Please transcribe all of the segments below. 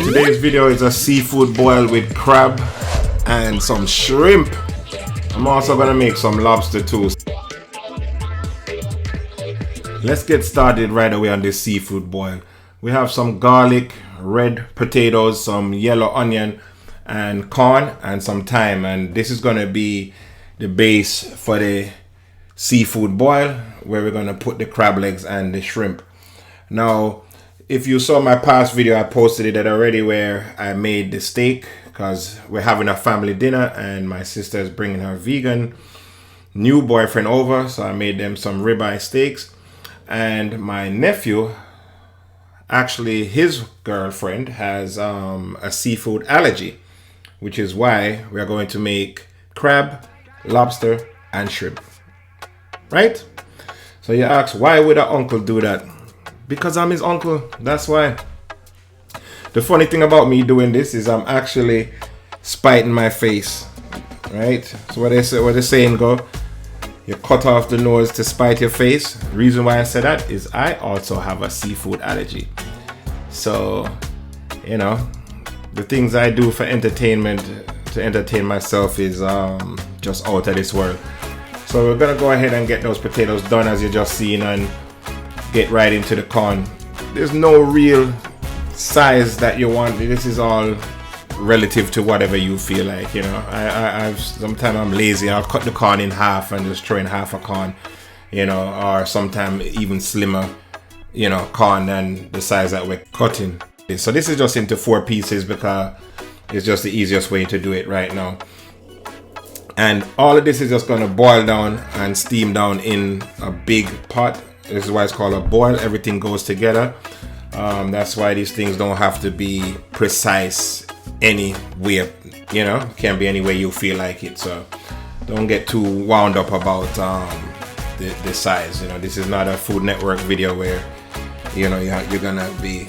today's video is a seafood boil with crab and some shrimp. I'm also gonna make some lobster too. Let's get started right away on this seafood boil. We have some garlic, red potatoes, some yellow onion, and corn, and some thyme. And this is gonna be the base for the seafood boil, where we're gonna put the crab legs and the shrimp. Now, if you saw my past video, I posted it already, where I made the steak because we're having a family dinner and my sister is bringing her vegan new boyfriend over, so I made them some ribeye steaks. And my nephew, actually his girlfriend, has a seafood allergy, which is why we're going to make crab, lobster, and shrimp. Right? So you ask, why would an uncle do that? Because I'm his uncle, that's why. The funny thing about me doing this is I'm actually spiting my face, right? So what the saying go, you cut off the nose to spite your face. The reason why I say that is I also have a seafood allergy. So, you know, the things I do for entertainment, to entertain myself, is just out of this world. So we're gonna go ahead and get those potatoes done, as you just seen, and get right into the corn. There's no real size that you want. This is all relative to whatever you feel like, you know. I've sometimes I'm lazy. I'll cut the corn in half and just throw in half a corn, you know, or sometimes even slimmer, you know, corn than the size that we're cutting. So this is just into 4 pieces because it's just the easiest way to do it right now. And all of this is just gonna boil down and steam down in a big pot. This is why it's called a boil. Everything goes together. That's why these things don't have to be precise anywhere, you know. It can be any way you feel like it. So don't get too wound up about the size. You know, this is not a Food Network video where, you know, you're gonna be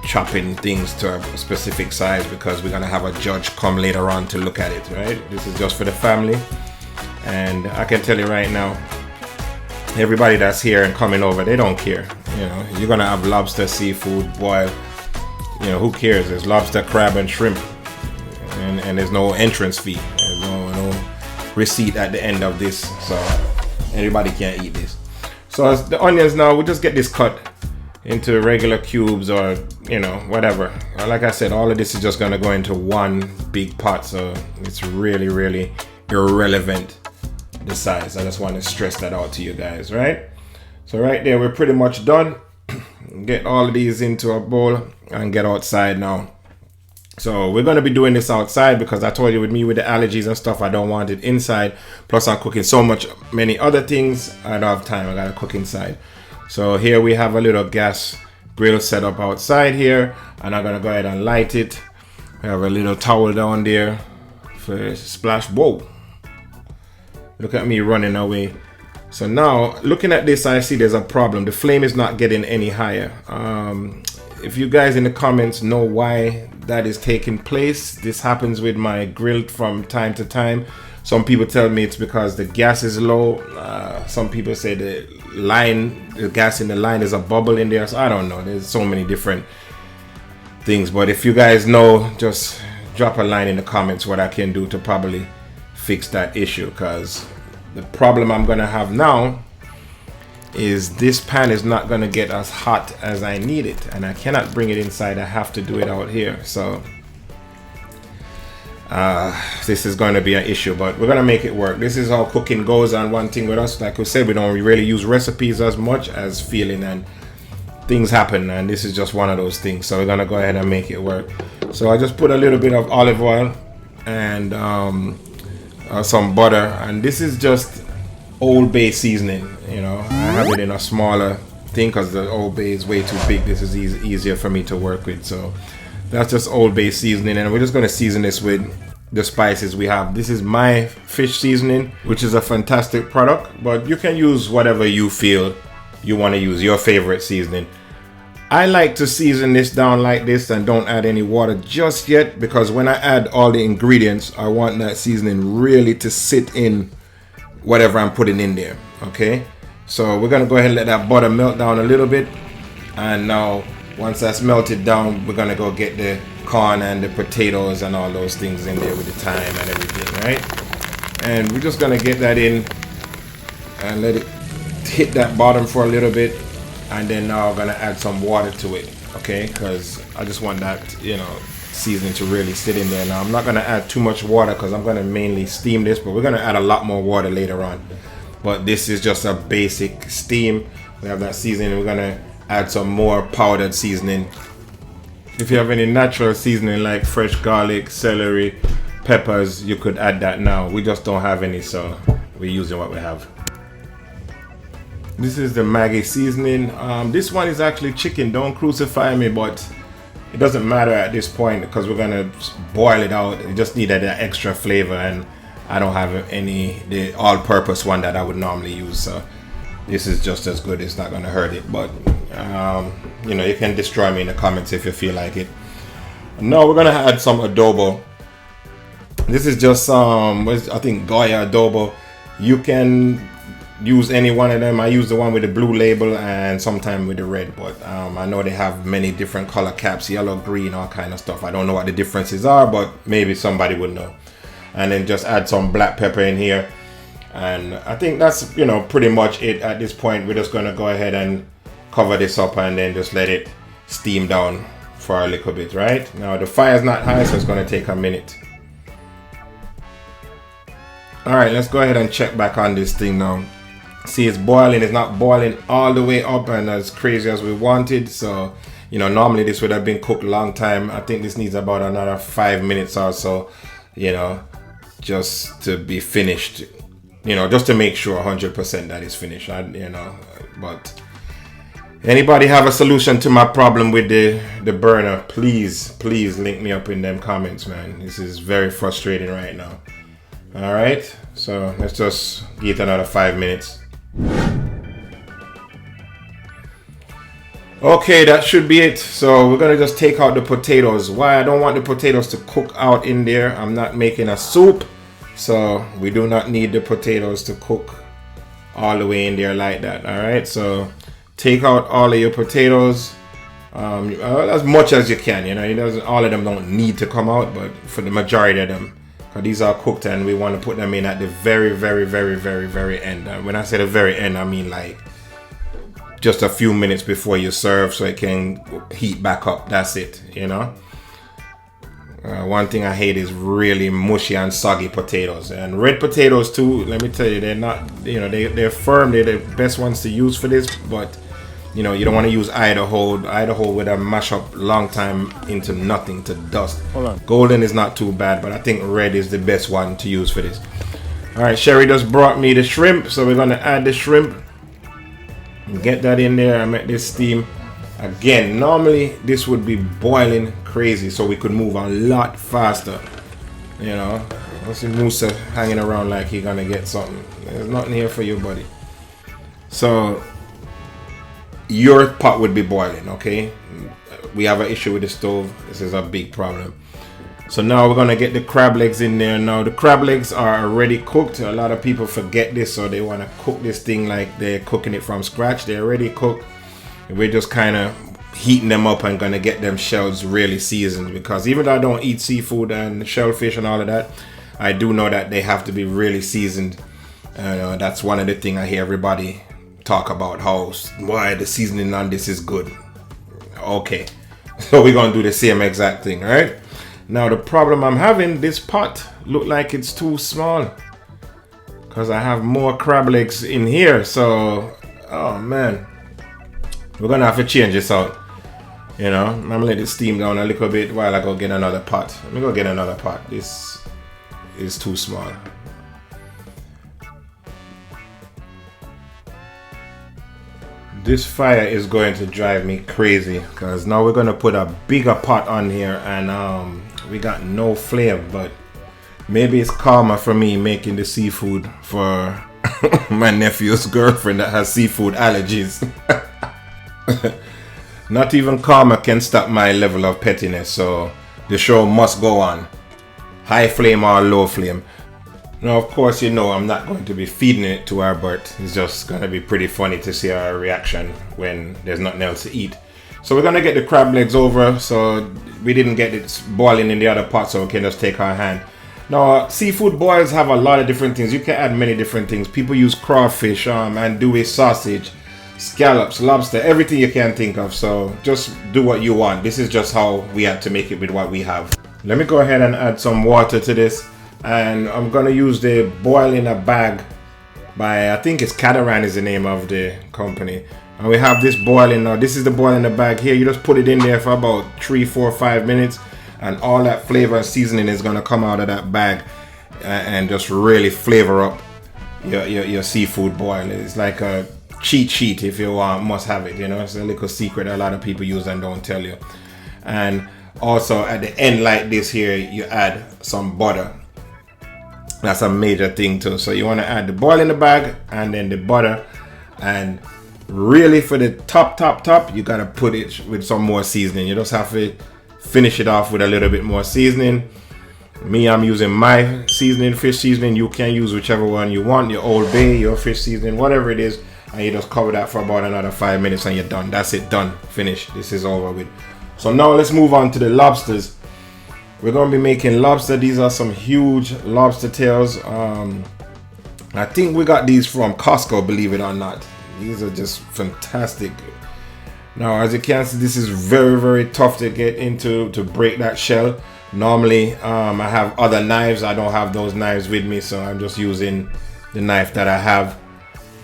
chopping things to a specific size because we're gonna have a judge come later on to look at it, right? This is just for the family. And I can tell you right now, everybody that's here and coming over, they don't care. You know, you're gonna have lobster, seafood, boil. You know, who cares? There's lobster, crab, and shrimp, and there's no entrance fee. There's no receipt at the end of this, so everybody can eat this. So as the onions now, we just get this cut into regular cubes, or, you know, whatever. Like I said, all of this is just gonna go into one big pot, so it's really, really irrelevant the size. I just want to stress that out to you guys, right? So right there, we're pretty much done. Get all of these into a bowl and get outside now. So we're going to be doing this outside because I told you, with me with the allergies and stuff, I don't want it inside. Plus I'm cooking many other things, I don't have time. I gotta cook inside. So here we have a little gas grill set up outside here, and I'm gonna go ahead and light it. We have a little towel down there for splash. Whoa, look at me running away. So now, looking at this, I see there's a problem. The flame is not getting any higher. If you guys in the comments know why that is taking place, this happens with my grill from time to time. Some people tell me it's because the gas is low. Some people say the gas in the line is a bubble in there. So I don't know. There's so many different things. But if you guys know, just drop a line in the comments what I can do to probably fix that issue, because the problem I'm gonna have now is this pan is not gonna get as hot as I need it, and I cannot bring it inside. I have to do it out here. So this is going to be an issue, but we're gonna make it work. This is how cooking goes. And one thing with us, like we said, we don't really use recipes as much as feeling, and things happen, and this is just one of those things. So we're gonna go ahead and make it work. So I just put a little bit of olive oil and some butter, and this is just Old Bay seasoning. You know, I have it in a smaller thing because the Old Bay is way too big. This is easier for me to work with. So that's just Old Bay seasoning, and we're just going to season this with the spices we have. This is my fish seasoning, which is a fantastic product, but you can use whatever you feel you want to use, your favorite seasoning. I like to season this down like this and don't add any water just yet, because when I add all the ingredients, I want that seasoning really to sit in whatever I'm putting in there. Okay, so we're gonna go ahead and let that butter melt down a little bit, and now Once that's melted down, we're gonna go get the corn and the potatoes and all those things in there with the thyme and everything, right? And we're just gonna get that in and let it hit that bottom for a little bit, and then now we're gonna add some water to it, okay? Because I just want that, you know, seasoning to really sit in there. Now I'm not gonna add too much water because I'm gonna mainly steam this, but we're gonna add a lot more water later on. But this is just a basic steam. We have that seasoning. We're gonna add some more powdered seasoning. If you have any natural seasoning like fresh garlic, celery, peppers, you could add that now. We just don't have any, so we're using what we have. This is the Maggi seasoning. This one is actually chicken. Don't crucify me, but it doesn't matter at this point because we're gonna boil it out. It just needed that extra flavor, and I don't have the all-purpose one that I would normally use, so this is just as good. It's not gonna hurt it, but you know, you can destroy me in the comments if you feel like it. Now we're gonna add some adobo. This is just I think Goya adobo. You can use any one of them. I use the one with the blue label and sometimes with the red, but I know they have many different color caps, yellow, green, all kind of stuff. I don't know what the differences are, but maybe somebody would know. And then just add some black pepper in here, and I think that's, you know, pretty much it at this point. We're just gonna go ahead and cover this up and then just let it steam down for a little bit. Right now the fire's not high, so it's gonna take a minute. All right, let's go ahead and check back on this thing now. See, it's boiling. It's not boiling all the way up and as crazy as we wanted. So, you know, normally this would have been cooked a long time. I think this needs about another 5 minutes or so, you know, just to be finished, you know, just to make sure 100% that it's finished. You know, but anybody have a solution to my problem with the burner, please link me up in them comments, man. This is very frustrating right now. All right, so let's just give it another 5 minutes. Okay, that should be it. So we're gonna just take out the potatoes. Why I don't want the potatoes to cook out in there, I'm not making a soup, so we do not need the potatoes to cook all the way in there like that. All right, so take out all of your potatoes, as much as you can. You know, all of them don't need to come out, but for the majority of them, because these are cooked and we want to put them in at the very end. And when I say the very end, I mean like just a few minutes before you serve, so it can heat back up. That's it, you know. One thing I hate is really mushy and soggy potatoes, and red potatoes too. Let me tell you, they're not, you know, they're firm. They're the best ones to use for this, but you know, you don't want to use Idaho. Idaho would have mashed up long time into nothing, to dust. Hold on. Golden is not too bad, but I think red is the best one to use for this. All right, Sherry just brought me the shrimp, so we're gonna add the shrimp. Get that in there and make this steam. Again, normally this would be boiling crazy, so we could move a lot faster. You know, I see Musa hanging around like he gonna get something. There's nothing here for you, buddy. So your pot would be boiling, okay? We have an issue with the stove. This is a big problem. So now we're gonna get the crab legs in there. Now the crab legs are already cooked. A lot of people forget this, so they want to cook this thing like they're cooking it from scratch. They're already cooked. We're just kind of heating them up and gonna get them shells really seasoned, because even though I don't eat seafood and shellfish and all of that, I do know that they have to be really seasoned. That's one of the things I hear everybody talk about, why the seasoning on this is good. Okay, so we're gonna do the same exact thing. All right, now the problem I'm having, this pot look like it's too small because I have more crab legs in here. So oh man, we're gonna have to change this out. You know, I'm gonna let it steam down a little bit while I go get another pot. Let me go get another pot. This is too small. This fire is going to drive me crazy, because now we're gonna put a bigger pot on here, and we got no flame. But maybe it's calmer for me making the seafood for my nephew's girlfriend that has seafood allergies. Not even karma can stop my level of pettiness, so the show must go on. High flame or low flame. Now, of course, you know I'm not going to be feeding it to her, but it's just going to be pretty funny to see her reaction when there's nothing else to eat. So we're gonna get the crab legs over, so we didn't get it boiling in the other pot, so we can just take our hand. Now, seafood boils have a lot of different things. You can add many different things. People use crawfish, andouille sausage, scallops, lobster, everything you can think of. So just do what you want. This is just how we had to make it with what we have. Let me go ahead and add some water to this. And I'm gonna use the boil in a bag by, I think it's Cataran is the name of the company. And we have this boiling now. This is the boil in the bag here. You just put it in there for about 3, 4, 5 minutes. And all that flavor and seasoning is gonna come out of that bag and just really flavor up your seafood boil. It's like a cheat sheet if you want, must have it, you know. It's a little secret a lot of people use and don't tell you. And also at the end like this here, you add some butter. That's a major thing too. So you want to add the boil in the bag and then the butter, and really for the top, you got to put it with some more seasoning. You just have to finish it off with a little bit more seasoning. Me, I'm using my seasoning, fish seasoning. You can use whichever one you want, your Old Bay, your fish seasoning, whatever it is. And you just cover that for about another 5 minutes and you're done. That's it, done, finished. This is over with. So now let's move on to the lobsters. We're going to be making lobster. These are some huge lobster tails. I think we got these from Costco, believe it or not. These are just fantastic. Now, as you can see, this is very, very tough to get into, to break that shell. Normally, I have other knives. I don't have those knives with me, so I'm just using the knife that I have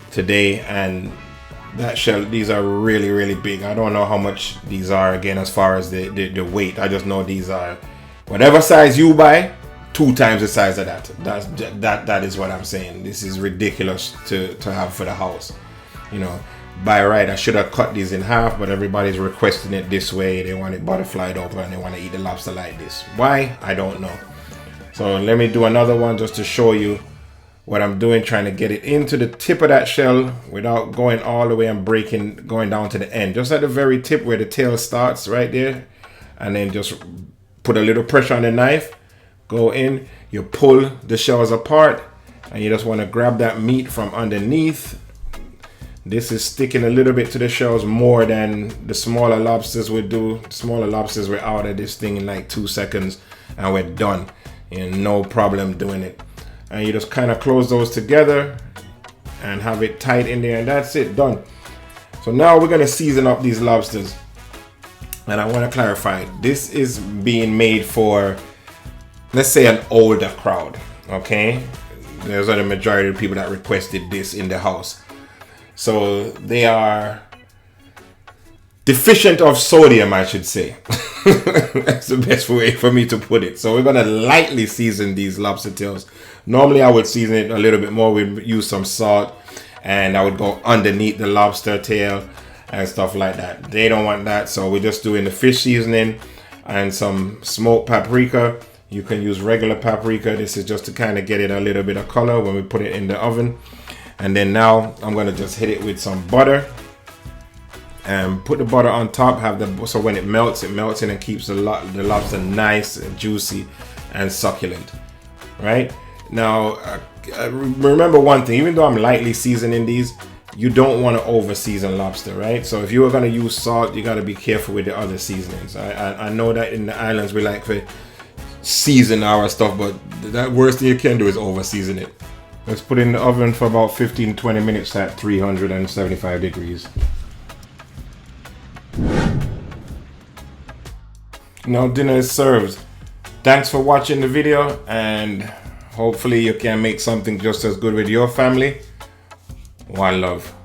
today. And that shell, these are really, really big. I don't know how much these are, again, as far as the weight. I just know these are whatever size you buy, 2 times the size of that. That is what I'm saying. This is ridiculous to have for the house. You know, by right, I should have cut these in half, but everybody's requesting it this way. They want it butterflied over and they want to eat the lobster like this. Why? I don't know. So let me do another one just to show you what I'm doing, trying to get it into the tip of that shell without going all the way and going down to the end. Just at the very tip where the tail starts, right there. And then just put a little pressure on the knife, go in, you pull the shells apart, and you just want to grab that meat from underneath. This is sticking a little bit to the shells more than the smaller lobsters would do. The smaller lobsters were out of this thing in like 2 seconds and we're done. And no problem doing it. And you just kind of close those together and have it tight in there, and that's it, done. So now we're going to season up these lobsters. And I want to clarify, this is being made for, let's say, an older crowd, okay? There's a majority of people that requested this in the house. So they are deficient of sodium, I should say. That's the best way for me to put it. So we're going to lightly season these lobster tails. Normally I would season it a little bit more. We'd use some salt and I would go underneath the lobster tail and stuff like that. They don't want that, so we're just doing the fish seasoning and some smoked paprika. You can use regular paprika. This is just to kind of get it a little bit of color when we put it in the oven. And then now I'm going to just hit it with some butter and put the butter on top. So when it melts in and keeps the lobster nice and juicy and succulent. Right now, remember one thing, even though I'm lightly seasoning these, you don't want to over season lobster, right? So if you are going to use salt, you got to be careful with the other seasonings. I know that in the islands we like to season our stuff, but the worst thing you can do is over season it. Let's put it in the oven for about 15-20 minutes at 375 degrees. Now dinner is served. Thanks for watching the video, and hopefully you can make something just as good with your family. One love.